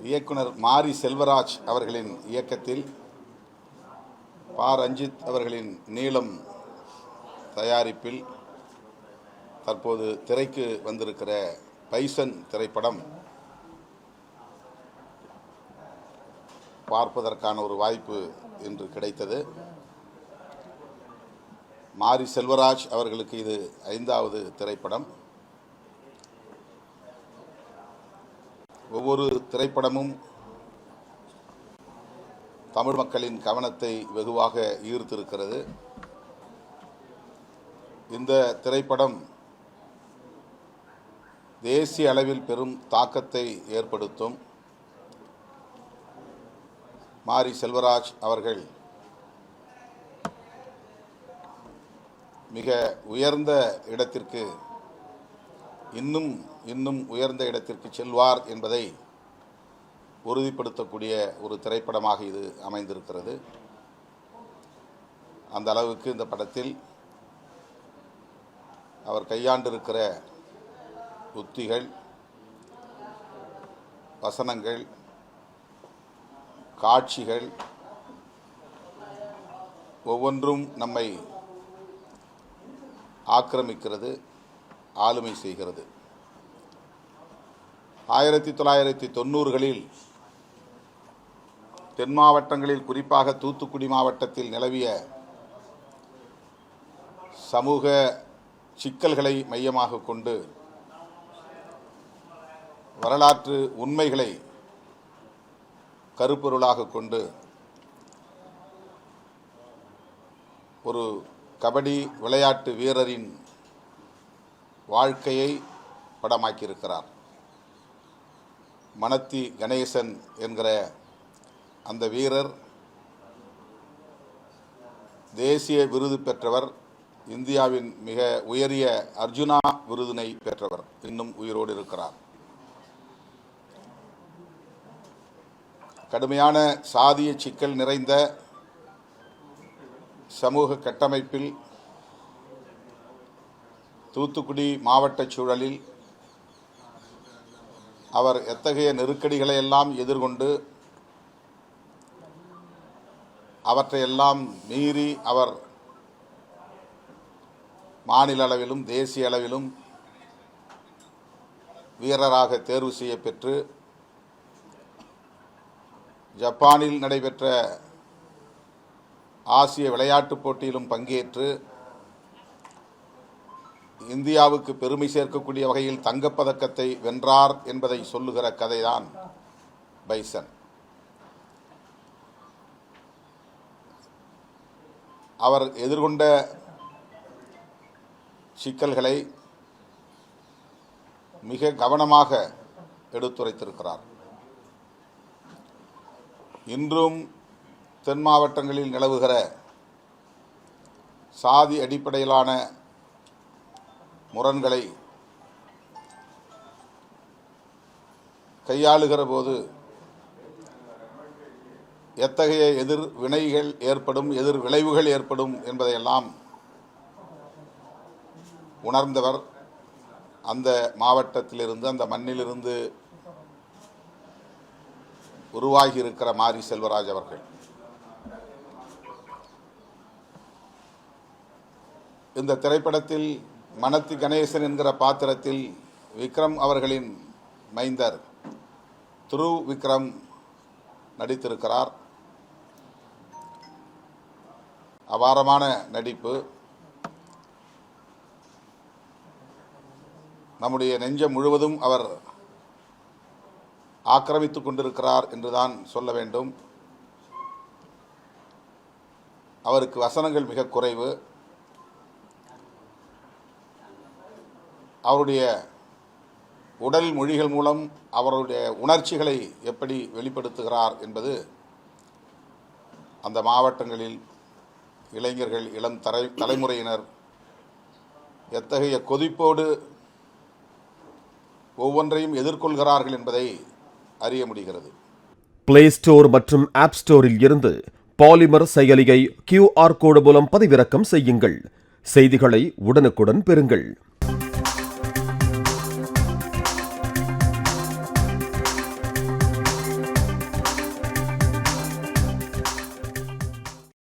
இயக்குனர் மாரி செல்வராஜ் அவர்களின் இயக்கத்தில் பா. ரஞ்சித் அவர்களின் நீலம் தயாரிப்பில் தற்போது திரைக்கு வந்திருக்கிற பைசன் திரைப்படம் பார்ப்பதற்கான ஒரு வாய்ப்பு இன்று கிடைத்தது. மாரி செல்வராஜ் அவர்களுக்கு இது 5வது திரைப்படம். ஒவ்வொரு திரைப்படமும் தமிழ் மக்களின் கவனத்தை வெகுவாக ஈர்த்திருக்கிறது. இந்த திரைப்படம் தேசிய அளவில் பெரும் தாக்கத்தை ஏற்படுத்தும். மாரி செல்வராஜ் அவர்கள் மிக உயர்ந்த இடத்திற்கு இன்னும் உயர்ந்த இடத்திற்கு செல்வார் என்பதை உறுதிப்படுத்தக்கூடிய ஒரு திரைப்படமாக இது அமைந்திருக்கிறது. அந்த அளவுக்கு இந்த படத்தில் அவர் கையாண்டிருக்கிற உத்திகள், வசனங்கள், காட்சிகள் ஒவ்வொன்றும் நம்மை ஆக்கிரமிக்கிறது, ஆளுமை செய்கிறது. 1990களில் தென் மாவட்டங்களில், குறிப்பாக தூத்துக்குடி மாவட்டத்தில் நிலவிய சமூக சிக்கல்களை மையமாக கொண்டு வரலாற்று உண்மைகளை கருப்பொருளாக கொண்டு ஒரு கபடி விளையாட்டு வீரரின் வாழ்க்கையை படமாக்கியிருக்கிறார். மணத்தி கணேசன் என்கிற அந்த வீரர் தேசிய விருது பெற்றவர், இந்தியாவின் மிக உயரிய அர்ஜுனா விருதினை பெற்றவர், இன்னும் உயிரோடு இருக்கிறார். கடுமையான சாதிய சிக்கல் நிறைந்த சமூக கட்டமைப்பில் தூத்துக்குடி மாவட்ட சூழலில் அவர் எத்தகைய நெருக்கடிகளை எல்லாம் எதிர்கொண்டு அவற்றையெல்லாம் மீறி அவர் மாநில அளவிலும் தேசிய அளவிலும் வீரராக தேர்வு செய்யப்பெற்று ஜப்பானில் நடைபெற்ற ஆசிய விளையாட்டுப் போட்டியிலும் பங்கேற்று இந்தியாவுக்கு பெருமை சேர்க்கக்கூடிய வகையில் தங்கப்பதக்கத்தை வென்றார் என்பதை சொல்லுகிற கதைதான் பைசன். அவர் எதிர்கொண்ட சிக்கல்களை மிக கவனமாக எடுத்துரைத்திருக்கிறார். இன்றும் தென் மாவட்டங்களில் நிலவுகிற சாதி அடிப்படையிலான முரண்களை கையாளுகிற போது எத்தகைய எதிர் வினைகள் ஏற்படும், எதிர் விளைவுகள் ஏற்படும் என்பதையெல்லாம் உணர்ந்தவர் அந்த மாவட்டத்திலிருந்து, அந்த மண்ணிலிருந்து உருவாகி இருக்கிற மாரி செல்வராஜ் அவர்கள். இந்த திரைப்படத்தில் மணத்தி கணேசன் என்கிற பாத்திரத்தில் விக்ரம் அவர்களின் மைந்தர் திரு விக்ரம் நடித்திருக்கிறார். அபாரமான நடிப்பு. நம்முடைய நெஞ்சம் முழுவதும் அவர் ஆக்கிரமித்துக் கொண்டிருக்கிறார் என்றுதான் சொல்ல வேண்டும். அவருக்கு வசனங்கள் மிக குறைவு. அவருடைய உடல் மொழிகள் மூலம் அவருடைய உணர்ச்சிகளை எப்படி வெளிப்படுத்துகிறார் என்பது அந்த மாவட்டங்களில் இளைஞர்கள், இளம் தலைமுறையினர் எத்தகைய கொதிப்போடு ஒவ்வொன்றையும் எதிர்கொள்கிறார்கள் என்பதை அறிய முடிகிறது. பிளே ஸ்டோர் மற்றும் ஆப் ஸ்டோரில் இருந்து பாலிமர் செயலியை QR கோடு மூலம் பதிவிறக்கம் செய்யுங்கள். செய்திகளை உடனுக்குடன் பெறுங்கள்.